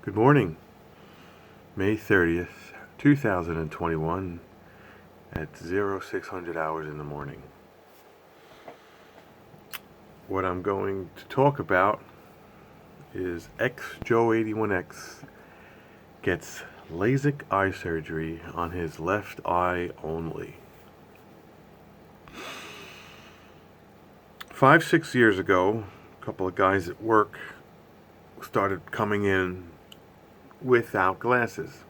Good morning, May 30th, 2021 at 0600 hours in the morning. What I'm going to talk about is xjoe81x gets LASIK eye surgery on his left eye only. 5-6 years ago, a couple of guys at work started coming in without glasses.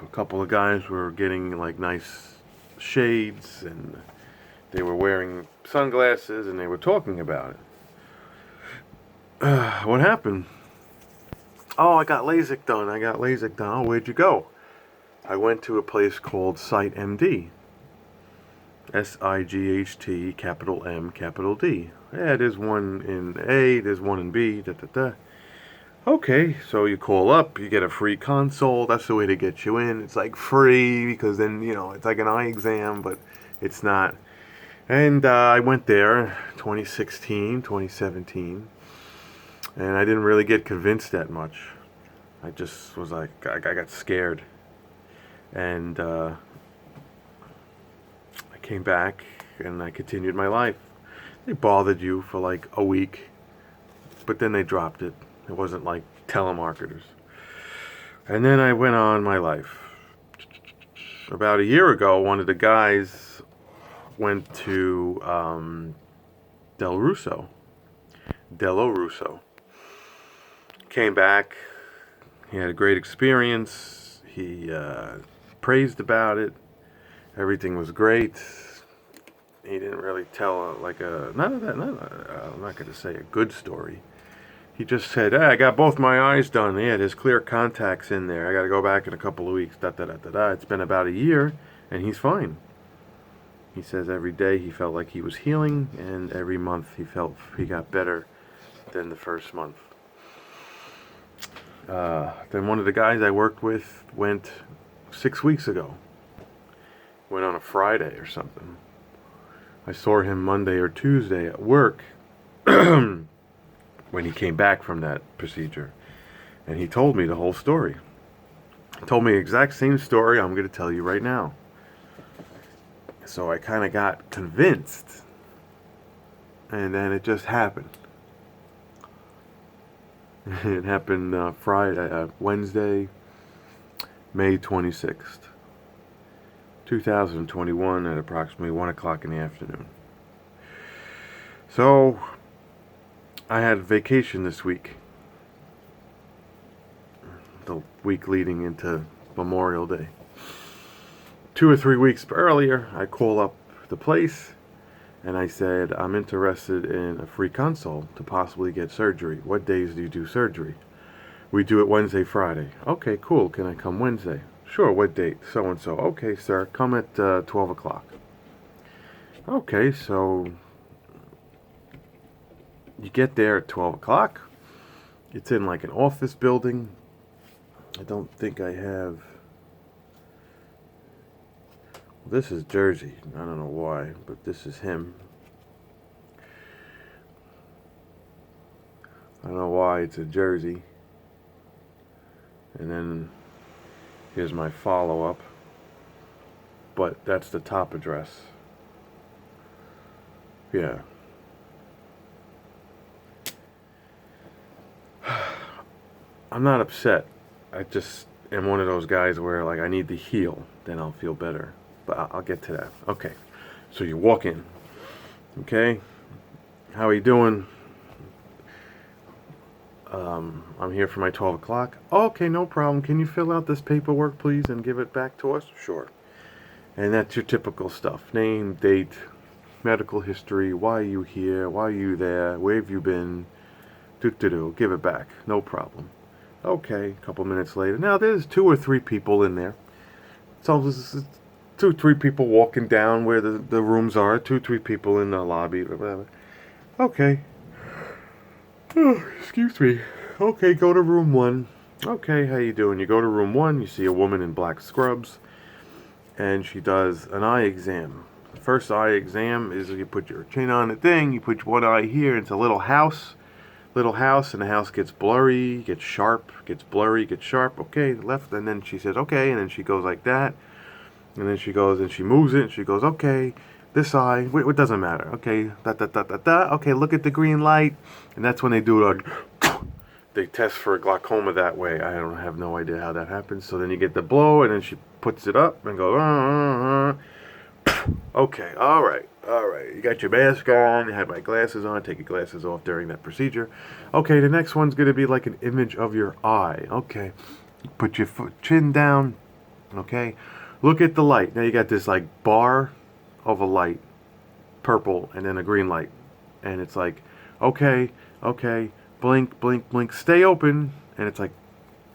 A couple of guys were getting like nice shades and they were wearing sunglasses and they were talking about it. What happened? Oh, I got LASIK done. Oh, where'd you go? I went to a place called Sight MD. SIGHT, capital M, capital D. Yeah, there's one in A, there's one in B, da da da. Okay, so you call up, you get a free consult. That's the way to get you in. It's like free because then, it's like an eye exam, but it's not. And I went there 2016, 2017, and I didn't really get convinced that much. I just was like, I got scared. And I came back and I continued my life. They bothered you for like a week, but then they dropped it. It wasn't like telemarketers. And then I went on my life. About a year ago, one of the guys went to Dello Russo. Came back. He had a great experience. He praised about it. Everything was great. He didn't really tell I'm not going to say a good story. He just said, hey, I got both my eyes done. Yeah, there's clear contacts in there. I got to go back in a couple of weeks. It's been about a year, and he's fine. He says every day he felt like he was healing, and every month he felt he got better than the first month. Then one of the guys I worked with went 6 weeks ago. Went on a Friday or something. I saw him Monday or Tuesday at work when he came back from that procedure. And he told me the whole story. He told me the exact same story I'm going to tell you right now. So I kind of got convinced. And then it just happened. It happened Wednesday, May 26th. 2021 at approximately 1 o'clock in the afternoon. So I had vacation this week, the week leading into Memorial Day. 2 or 3 weeks earlier, I call up the place and I said, I'm interested in a free consult to possibly get surgery. What days do you do surgery? We do it Wednesday, Friday. Okay, cool. Can I come Wednesday? Sure, what date? So-and-so. Okay, sir, come at 12 o'clock. Okay, so you get there at 12 o'clock. It's in like an office building. I don't think I have... This is Jersey. I don't know why, but this is him. I don't know why it's a Jersey. And then... here's my follow-up, but that's the top address. Yeah. I'm not upset. I just am one of those guys where like I need to heal, then I'll feel better. But I'll get to that. Okay. So you walk in. Okay. How are you doing? I'm here for my 12 o'clock. Oh, okay, no problem. Can you fill out this paperwork, please, and give it back to us? Sure. And that's your typical stuff. Name, date, medical history, why are you here, why are you there, where have you been, give it back. No problem. Okay, a couple minutes later. Now, there's 2 or 3 people in there. So this is 2 or 3 people walking down where the rooms are. 2 or 3 people in the lobby, or whatever. Okay. Oh, excuse me. Okay, go to room 1. Okay, how you doing? You go to room 1, you see a woman in black scrubs, and she does an eye exam. first eye exam is you put your chin on the thing, you put one eye here, it's a little house, and the house gets blurry, gets sharp, gets blurry, gets sharp. Okay, left, and then she says okay, and then she goes like that, and then she goes and she moves it, and she goes okay, this eye, it doesn't matter. Okay, da da da da da. Okay, look at the green light, and that's when they do it. They test for glaucoma that way. I don't have no idea how that happens. So then you get the blow, and then she puts it up and goes. Okay, all right. You got your mask on. You had my glasses on. Take your glasses off during that procedure. Okay, the next one's gonna be like an image of your eye. Okay, put your chin down. Okay, look at the light. Now you got this like bar of a light, purple, and then a green light, and it's like, okay. Blink, blink, blink, stay open, and it's like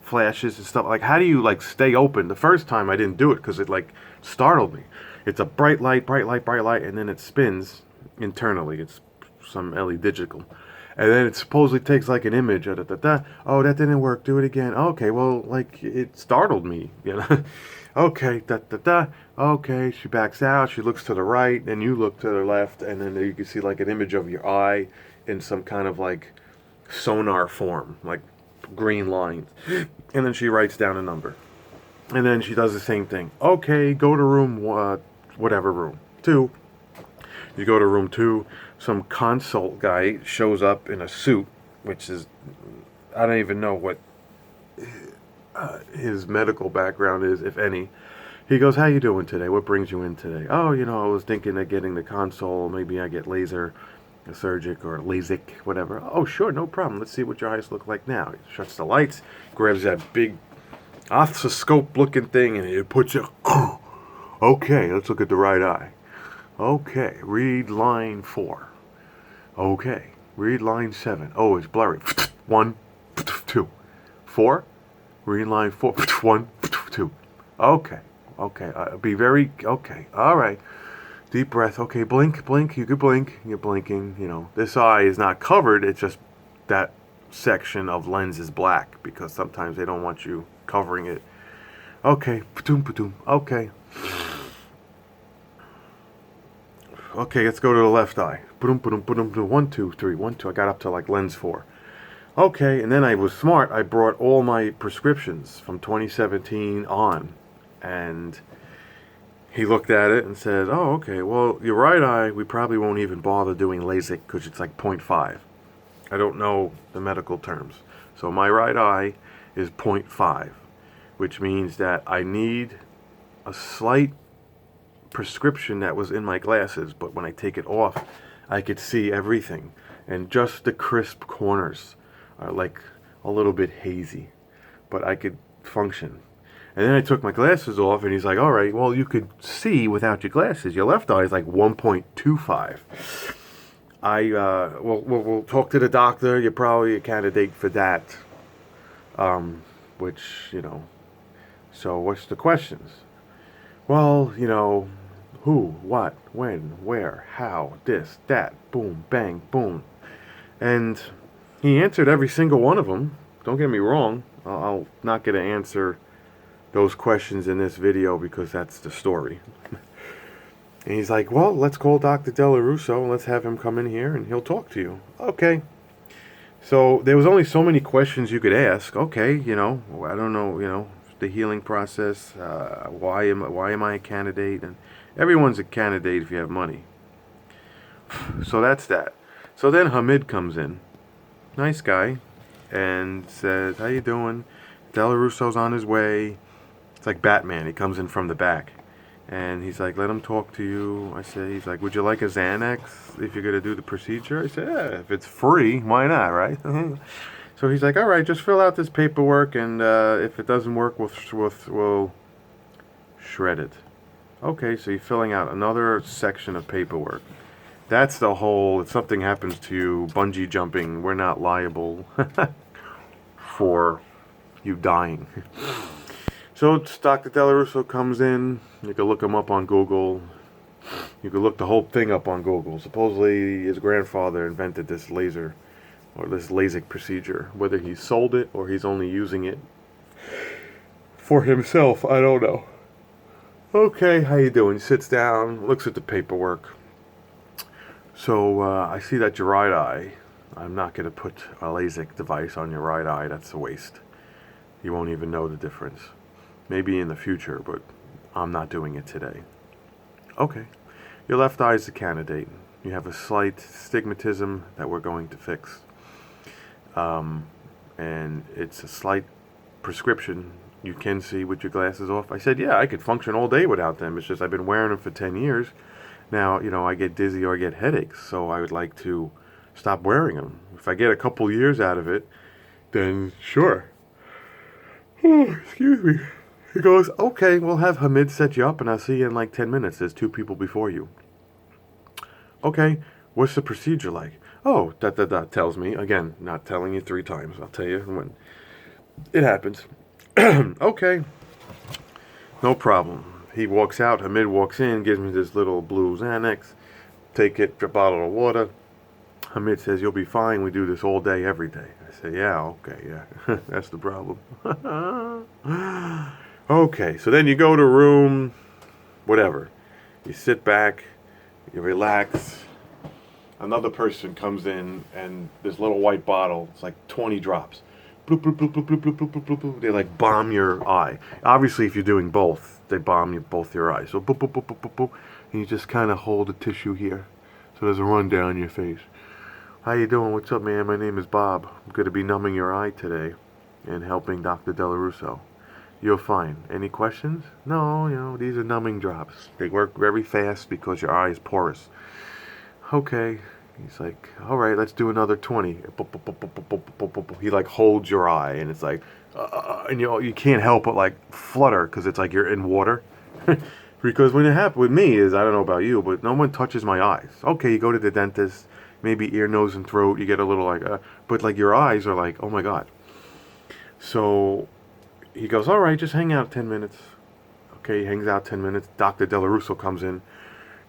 flashes and stuff. Like, how do you like stay open? The first time I didn't do it because it like startled me. It's a bright light, and then it spins internally. It's some LED digital, and then it supposedly takes like an image. Oh, that didn't work. Do it again. Okay, well, like it startled me, you know. Okay, Okay, she backs out. She looks to the right, and you look to the left, and then you can see like an image of your eye in some kind of like sonar form, like green lines, and then she writes down a number, and then she does the same thing. Okay, go to room whatever room 2. You go to room 2. Some consult guy shows up in a suit, which is, I don't even know what his medical background is, if any. He goes, how you doing today? What brings you in today? Oh, I was thinking of getting the console. Maybe I get laser surgic or LASIK, whatever. Oh, sure, no problem. Let's see what your eyes look like now. He shuts the lights, grabs that big oscilloscope looking thing, and it puts it. Okay, let's look at the right eye. Okay, read line 4. Okay, read line 7. Oh, it's blurry. 1, 2, 4. Read line 4. 1, 2. Okay. Be very okay. All right. Deep breath. Okay, blink. You could blink. You're blinking. This eye is not covered. It's just that section of lens is black because sometimes they don't want you covering it. Okay. Padoom. Okay. Okay, let's go to the left eye. Boom. 1, 2, 3. 1, 2. I got up to like lens 4. Okay, and then I was smart. I brought all my prescriptions from 2017 on, and he looked at it and said, oh, okay, well, your right eye, we probably won't even bother doing LASIK because it's like 0.5. I don't know the medical terms. So my right eye is 0.5, which means that I need a slight prescription that was in my glasses, but when I take it off, I could see everything. And just the crisp corners are like a little bit hazy, but I could function. And then I took my glasses off, and he's like, all right, well, you could see without your glasses. Your left eye is like 1.25. We'll talk to the doctor. You're probably a candidate for that. So what's the questions? Well, who, what, when, where, how, this, that, boom, bang, boom. And he answered every single one of them. Don't get me wrong. I'll not get to answer those questions in this video because that's the story. And he's like, well, let's call Dr. Della Russo and let's have him come in here and he'll talk to you. Okay. So there was only so many questions you could ask. Okay, I don't know, the healing process, why am I a candidate? And everyone's a candidate if you have money. So that's that. So then Hamid comes in, nice guy, and says, how you doing? Della Russo's on his way. It's like Batman. He comes in from the back. And he's like, let him talk to you. He's like, would you like a Xanax if you're going to do the procedure? I said, yeah, if it's free, why not, right? So he's like, all right, just fill out this paperwork, and if it doesn't work, we'll shred it. Okay, so you're filling out another section of paperwork. That's the whole, if something happens to you, bungee jumping, we're not liable for you dying. So Dr. Della Russo comes in. You can look him up on Google. You can look the whole thing up on Google. Supposedly his grandfather invented this laser or this LASIK procedure. Whether he sold it or he's only using it for himself, I don't know. Okay, how you doing? Sits down, looks at the paperwork. So I see that your right eye. I'm not going to put a LASIK device on your right eye. That's a waste. You won't even know the difference. Maybe in the future, but I'm not doing it today. Okay. Your left eye is the candidate. You have a slight stigmatism that we're going to fix. And it's a slight prescription. You can see with your glasses off. I said, yeah, I could function all day without them. It's just I've been wearing them for 10 years. Now, I get dizzy or I get headaches, so I would like to stop wearing them. If I get a couple years out of it, then sure. Oh, excuse me. He goes, okay, we'll have Hamid set you up and I'll see you in like 10 minutes. There's 2 people before you. Okay, what's the procedure like? Oh, tells me. Again, not telling you 3 times. I'll tell you when it happens. Okay, no problem. He walks out, Hamid walks in, gives me this little blue Xanax. Take it, a bottle of water. Hamid says, you'll be fine. We do this all day, every day. I say, yeah, okay, yeah. That's the problem. Okay, so then you go to room, whatever. You sit back, you relax. Another person comes in, and this little white bottle, it's like 20 drops. Bloop, bloop, bloop, bloop, bloop, bloop, bloop, bloop, bloop. They like bomb your eye. Obviously, if you're doing both, they bomb you both your eyes. So boop, boop, boop, boop, boop, boop. And you just kind of hold the tissue here. So there's a run down your face. How you doing? What's up, man? My name is Bob. I'm going to be numbing your eye today and helping Dr. Delarusso. You're fine. Any questions? No, these are numbing drops. They work very fast because your eye is porous. Okay. He's like, all right, let's do another 20. He like holds your eye, and it's like, and you can't help but like flutter because it's like you're in water. Because when it happened with me is, I don't know about you, but no one touches my eyes. Okay, you go to the dentist, maybe ear, nose, and throat, you get a little like, but like your eyes are like, oh my God. So he goes, all right, just hang out 10 minutes. Okay, he hangs out 10 minutes. Dr. Delarusso comes in.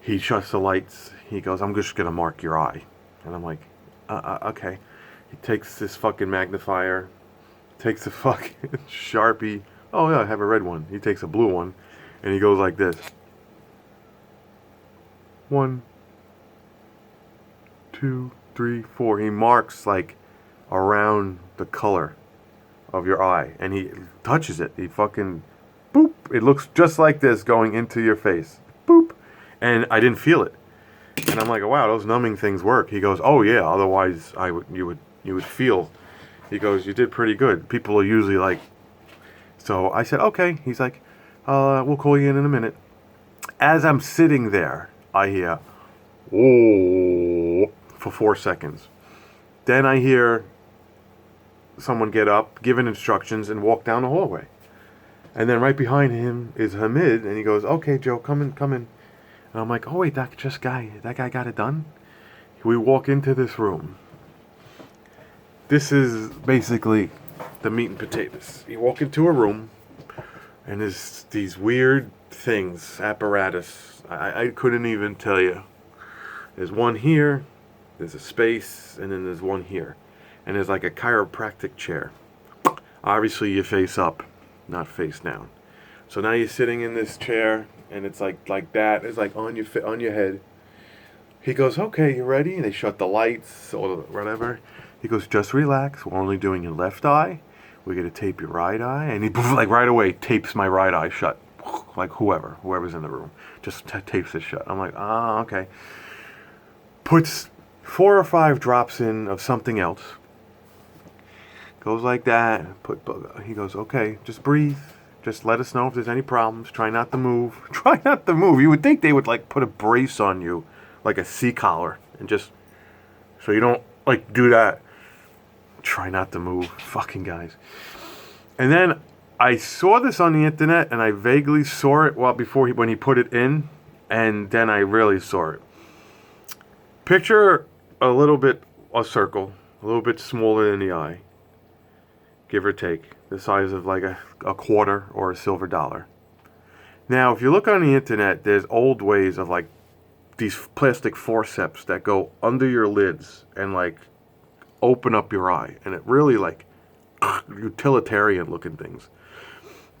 He shuts the lights. He goes, I'm just going to mark your eye. And I'm like, okay. He takes this fucking magnifier, takes a fucking Sharpie. Oh, yeah, I have a red one. He takes a blue one, and he goes like this. 1, 2, 3, 4. He marks like around the color of your eye, and he touches it. He fucking, boop. It looks just like this going into your face. Boop. And I didn't feel it. And I'm like, wow, those numbing things work. He goes, oh yeah, otherwise you would feel. He goes, you did pretty good. People are usually like, so I said, okay. He's like, we'll call you in a minute. As I'm sitting there, I hear, oh, for 4 seconds. Then I hear someone get up, giving instructions, and walk down the hallway. And then right behind him is Hamid, and he goes, okay, Joe, come in. And I'm like, oh wait, that guy got it done? We walk into this room. This is basically the meat and potatoes. You walk into a room, and there's these weird things, apparatus. I couldn't even tell you. There's one here, there's a space, and then there's one here. And there's like a chiropractic chair. Obviously, you face up, not face down. So now you're sitting in this chair, and it's like that. It's like on your head. He goes, okay, you ready? And they shut the lights or whatever. He goes, just relax. We're only doing your left eye. We're going to tape your right eye. And he, like right away, tapes my right eye shut. Like whoever's in the room, just tapes it shut. I'm like, okay. Puts 4 or 5 drops in of something else. Goes like that. He goes, okay, just breathe. Just let us know if there's any problems. Try not to move. Try not to move. You would think they would like put a brace on you, like a C-collar, and just so you don't like do that. Try not to move. Fucking guys. And then I saw this on the internet, and I vaguely saw it when he put it in, and then I really saw it. Picture a circle, a little bit smaller than the eye, give or take, the size of like a quarter or a silver dollar. Now, if you look on the internet, there's old ways of like these plastic forceps that go under your lids and like open up your eye, and it really like utilitarian looking things.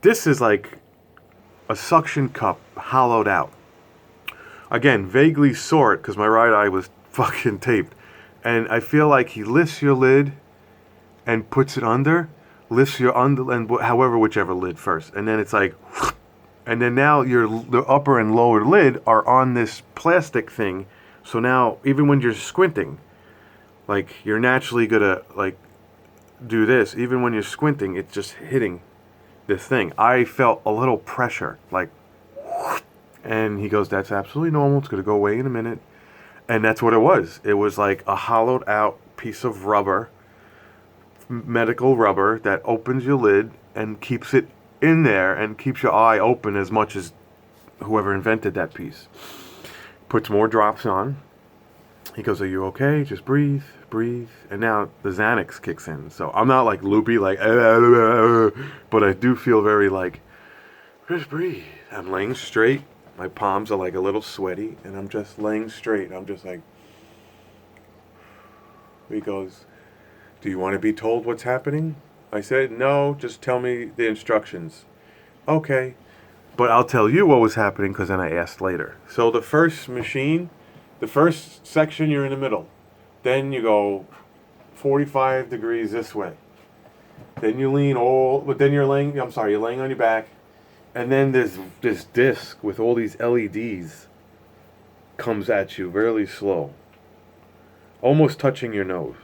This is like a suction cup hollowed out. Again, vaguely saw it because my right eye was fucking taped. And I feel like he lifts your lid and puts it under, lifts your under, and however, whichever lid first. And then it's like, and then now the upper and lower lid are on this plastic thing. So now, even when you're squinting, like, you're naturally gonna, like, do this. Even when you're squinting, it's just hitting this thing. I felt a little pressure, like, and he goes, that's absolutely normal. It's gonna go away in a minute. And that's what it was. It was like a hollowed out piece of rubber, medical rubber, that opens your lid and keeps it in there and keeps your eye open as much as whoever invented that piece. Puts more drops on. He goes, are you okay? Just breathe, breathe. And now the Xanax kicks in. So I'm not like loopy, like, but I do feel very like, just breathe. I'm laying straight. My palms are like a little sweaty, and I'm just laying straight. I'm just like, he goes, do you want to be told what's happening? I said, no, just tell me the instructions. Okay, but I'll tell you what was happening because then I asked later. So the first machine, the first section, you're in the middle. Then you go 45 degrees this way. Then you lean but then you're laying on your back. And then this disc with all these LEDs comes at you really slow, almost touching your nose.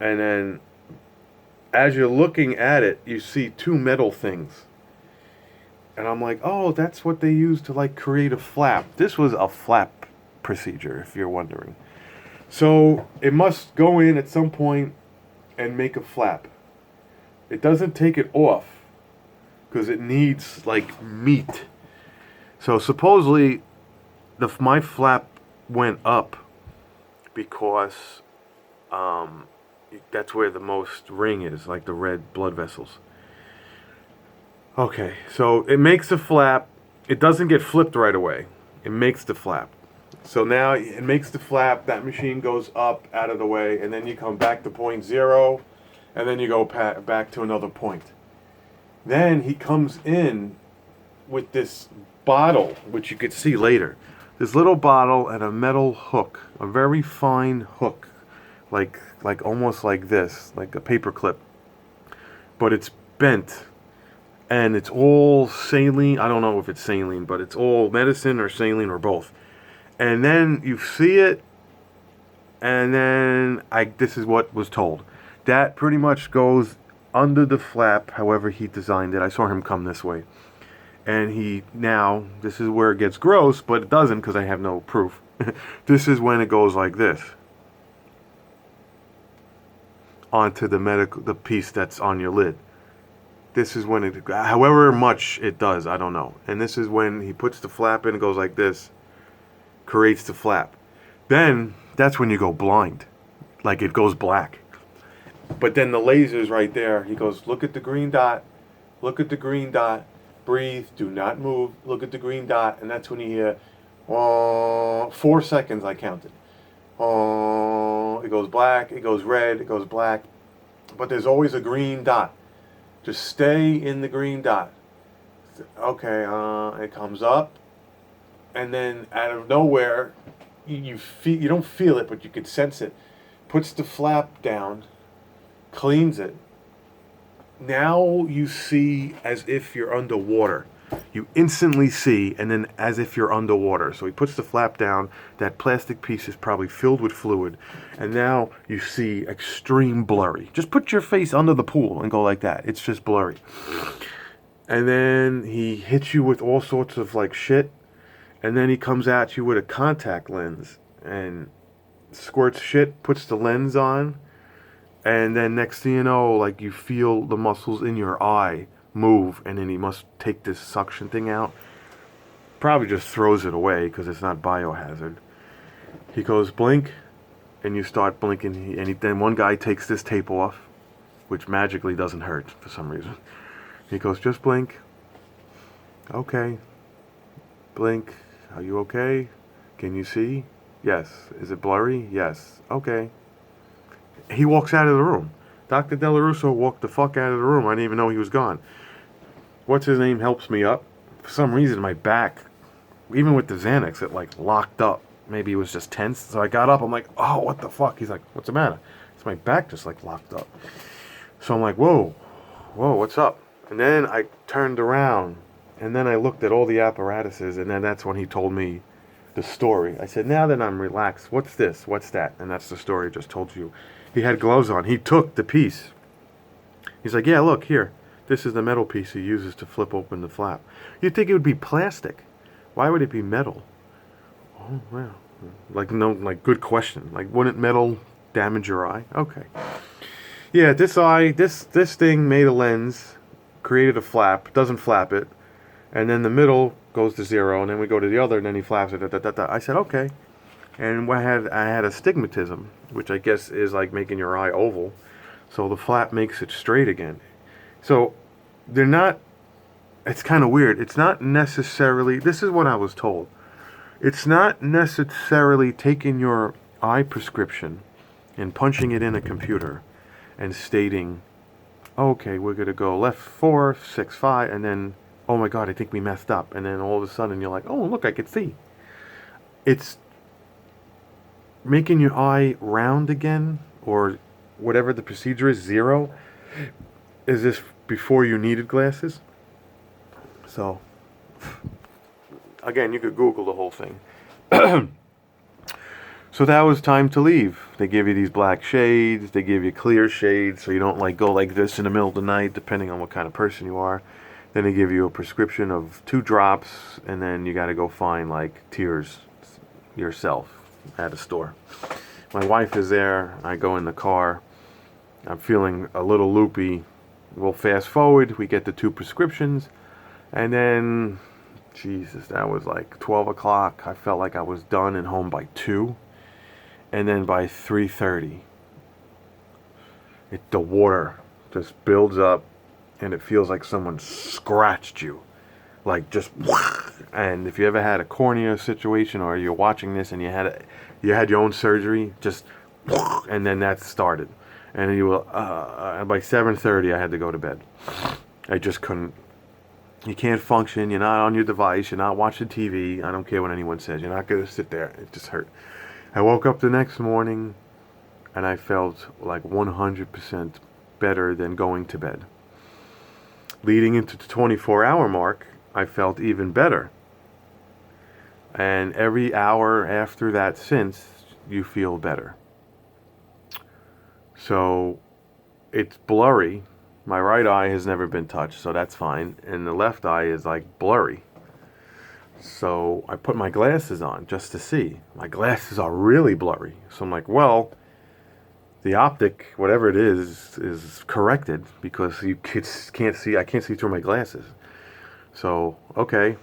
And then as you're looking at it, you see two metal things. And I'm like, oh, that's what they use to like create a flap. This was a flap procedure, if you're wondering. So it must go in at some point and make a flap. It doesn't take it off because it needs like meat. So supposedly my flap went up because that's where the most ring is, like the red blood vessels. Okay, so it makes the flap. It doesn't get flipped right away. It makes the flap. So now it makes the flap. That machine goes up out of the way, and then you come back to point 0, and then you go back to another point. Then he comes in with this bottle, which you could see later. This little bottle and a metal hook, a very fine hook, like almost like this, like a paper clip. But it's bent, and it's all saline. I don't know if it's saline, but it's all medicine or saline or both. And then you see it, and then this is what was told. That pretty much goes under the flap, however he designed it. I saw him come this way. And this is where it gets gross, but it doesn't because I have no proof. This is when it goes like this. Onto the piece that's on your lid. This is when however much it does, I don't know. And this is when he puts the flap in, it goes like this, creates the flap. Then, that's when you go blind. Like it goes black. But then the laser's right there. He goes, look at the green dot. Look at the green dot. Breathe. Do not move. Look at the green dot. And that's when you hear, 4 seconds I counted. It goes black. It goes red. It goes black. But there's always a green dot. Just stay in the green dot. Okay, it comes up. And then out of nowhere, you don't feel it, but you could sense it. Puts the flap down. Cleans it. Now you see as if you're underwater. You instantly see, and then as if you're underwater. So he puts the flap down. That plastic piece is probably filled with fluid. And now you see extreme blurry. Just put your face under the pool and go like that. It's just blurry. And then he hits you with all sorts of like shit. And then he comes at you with a contact lens and squirts shit, puts the lens on. And then next thing you know, like you feel the muscles in your eye move, and then he must take this suction thing out. Probably just throws it away because it's not biohazard. He goes, blink, and you start blinking. Then one guy takes this tape off, which magically doesn't hurt for some reason. He goes, just blink. Okay. Blink. Are you okay? Can you see? Yes. Is it blurry? Yes. Okay. He walks out of the room. Dr. Delarusso walked the fuck out of the room. I didn't even know he was gone. What's his name helps me up. for some reason, my back, even with the Xanax, it like locked up. Maybe it was just tense. So I got up. I'm like, oh, what the fuck? He's like, what's the matter? It's my back just like locked up. So I'm like, whoa, what's up? And then I turned around, and then I looked at all the apparatuses, and then that's when he told me the story. I said, now that I'm relaxed, what's this? What's that? And that's the story I just told you. He had gloves on. He took the piece. He's like, yeah, look, here. This is the metal piece he uses to flip open the flap. You'd think it would be plastic. Why would it be metal? Oh, wow. Like, no, like, good question. Like, wouldn't metal damage your eye? Okay. Yeah, this thing made a lens, created a flap, doesn't flap it, and then the middle goes to 0, and then we go to the other, and then he flaps it. I said, okay. And I had astigmatism, which I guess is like making your eye oval, so the flap makes it straight again. So they're not. It's kind of weird. It's not necessarily. This is what I was told. It's not necessarily taking your eye prescription and punching it in a computer and stating, okay, we're going to go left 4, 6, 5, and then, oh my God, I think we messed up. And then all of a sudden you're like, oh, look, I can see. It's making your eye round again, or whatever the procedure is, 0. Is this before you needed glasses? So, again, you could Google the whole thing. So that was time to leave. They give you these black shades. They give you clear shades so you don't like go like this in the middle of the night, depending on what kind of person you are. Then they give you a prescription of 2 drops, and then you got to go find like tears yourself at a store. My wife is there. I go in the car. I'm feeling a little loopy. We'll fast forward. We get the 2 prescriptions, and then, Jesus, that was like 12 o'clock. I felt like I was done and home by 2. And then by 3:30, the water just builds up, and it feels like someone scratched you, like just. And if you ever had a cornea situation, or you're watching this and you had your own surgery, just, and then that started, and you will. By 7:30, I had to go to bed. I just couldn't. You can't function. You're not on your device. You're not watching TV. I don't care what anyone says. You're not going to sit there. It just hurt. I woke up the next morning, and I felt like 100% better than going to bed. Leading into the 24-hour mark, I felt even better. And every hour after that since, you feel better. So it's blurry. My right eye has never been touched, so that's fine. And the left eye is like blurry. So I put my glasses on just to see. My glasses are really blurry. So I'm like, well, the optic, whatever it is corrected, because you can't see. I can't see through my glasses. So, okay.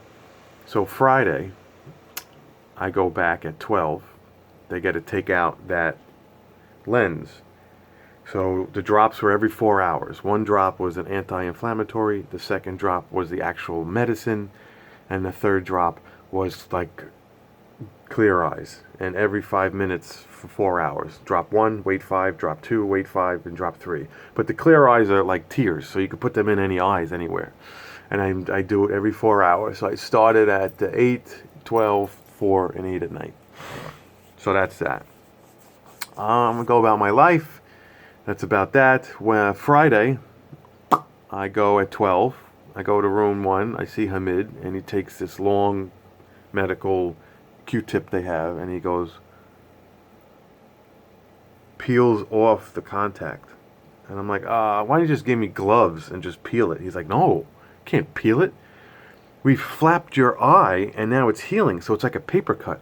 So Friday, I go back at 12. They got to take out that lens. So the drops were every 4 hours. One drop was an anti-inflammatory. The second drop was the actual medicine. And the third drop was like clear eyes. And every 5 minutes for 4 hours. Drop 1, wait 5, drop 2, wait 5, and drop 3. But the clear eyes are like tears, so you can put them in any eyes anywhere. And I do it every 4 hours. So I started at 8, 12, 4, and 8 at night. So that's that. I'm going to go about my life. That's about that. When Friday, I go at 12. I go to room 1. I see Hamid, and he takes this long medical Q-tip they have, and he goes, peels off the contact. And I'm like, why don't you just give me gloves and just peel it? He's like, no, can't peel it. We flapped your eye, and now it's healing, so it's like a paper cut.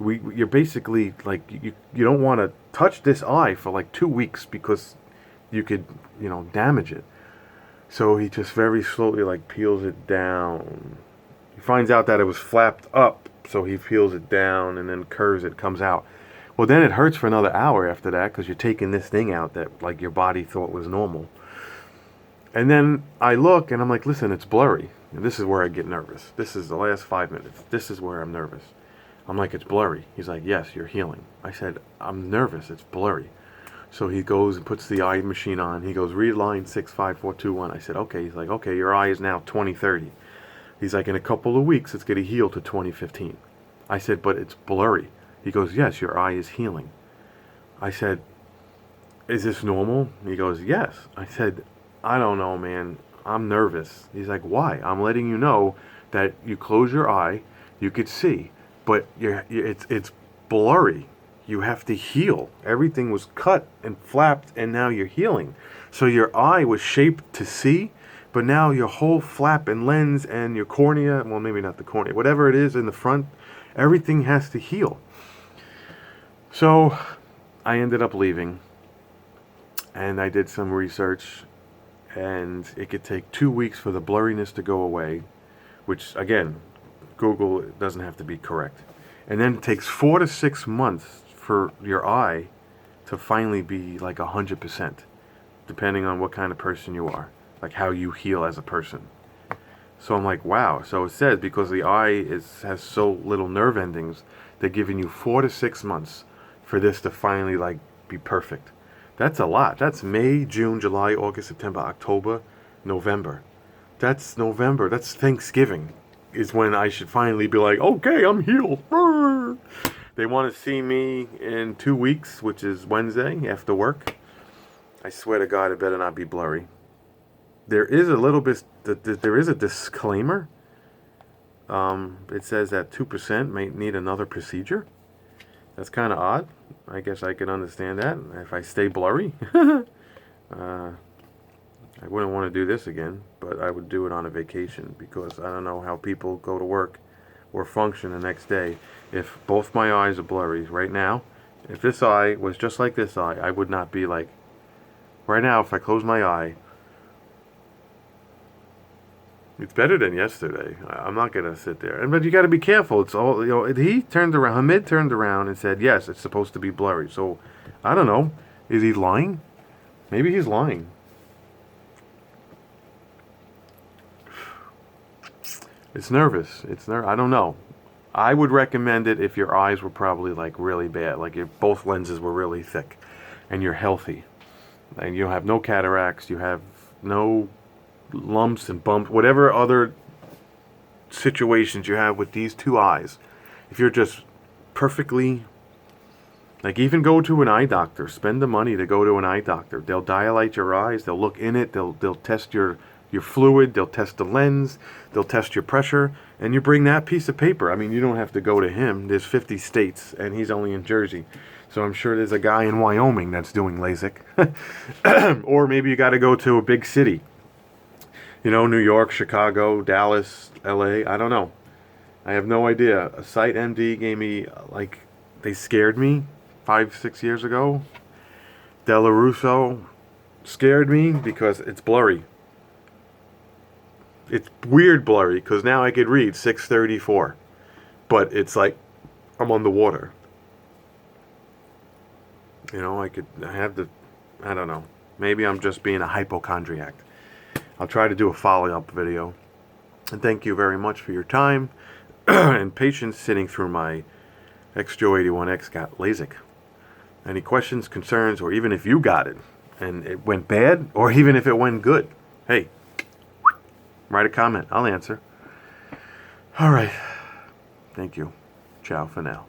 You're basically like, you don't want to touch this eye for like 2 weeks because you could, damage it. So he just very slowly like peels it down. He finds out that it was flapped up, so he peels it down and then curves it, comes out. Well, then it hurts for another hour after that because you're taking this thing out that like your body thought was normal. And then I look and I'm like, listen, it's blurry. And this is where I get nervous. This is the last 5 minutes. This is where I'm nervous. I'm like, it's blurry. He's like, yes, you're healing. I said, I'm nervous. It's blurry. So he goes and puts the eye machine on. He goes, read line 65421. I said, okay. He's like, okay, your eye is now 20/30. He's like, in a couple of weeks, it's going to heal to 2015. I said, but it's blurry. He goes, yes, your eye is healing. I said, is this normal? He goes, yes. I said, I don't know, man. I'm nervous. He's like, why? I'm letting you know that you close your eye, you could see, but it's blurry. You have to heal. Everything was cut and flapped, and now you're healing. So your eye was shaped to see, but now your whole flap and lens and your cornea, well, maybe not the cornea, whatever it is in the front, everything has to heal. So I ended up leaving, and I did some research, and it could take 2 weeks for the blurriness to go away, which, again, Google doesn't have to be correct. And then it takes 4 to 6 months for your eye to finally be like 100%, depending on what kind of person you are, like how you heal as a person. So I'm like, wow. So it says because the eye has so little nerve endings, they're giving you 4 to 6 months for this to finally like be perfect. That's a lot. That's May, June, July, August, September, October, November. That's November. That's Thanksgiving is when I should finally be like, okay, I'm healed. They want to see me in 2 weeks, which is Wednesday after work. I swear to God, it better not be blurry. There is a little bit, there is a disclaimer. It says that 2% may need another procedure. That's kind of odd. I guess I can understand that if I stay blurry. I wouldn't want to do this again, but I would do it on a vacation because I don't know how people go to work or function the next day if both my eyes are blurry. Right now, if this eye was just like this eye, I would not be like, right now, if I close my eye, it's better than yesterday. I'm not going to sit there. But you got to be careful. It's all, you know, he turned around, Hamid turned around and said, yes, it's supposed to be blurry. So, I don't know. Is he lying? Maybe he's lying. It's nervous. I don't know. I would recommend it if your eyes were probably like really bad, like if both lenses were really thick and you're healthy and you have no cataracts, you have no lumps and bumps, whatever other situations you have with these two eyes. If you're just perfectly, like, even go to an eye doctor, spend the money to go to an eye doctor. They'll dilate your eyes, they'll look in it, they'll test your fluid, they'll test the lens, they'll test your pressure, and you bring that piece of paper. I mean, you don't have to go to him. There's 50 states, and he's only in Jersey. So I'm sure there's a guy in Wyoming that's doing LASIK. Or maybe you got to go to a big city. You know, New York, Chicago, Dallas, LA, I don't know. I have no idea. A Sight MD gave me, like, they scared me 5-6 years ago. Della Russo scared me because it's blurry. It's weird blurry because now I could read 634, but it's like I'm on the water. You know, I don't know. Maybe I'm just being a hypochondriac. I'll try to do a follow-up video. And thank you very much for your time and patience sitting through my xjoe81x got LASIK. Any questions, concerns, or even if you got it and it went bad, or even if it went good, hey, write a comment. I'll answer. All right. Thank you. Ciao for now.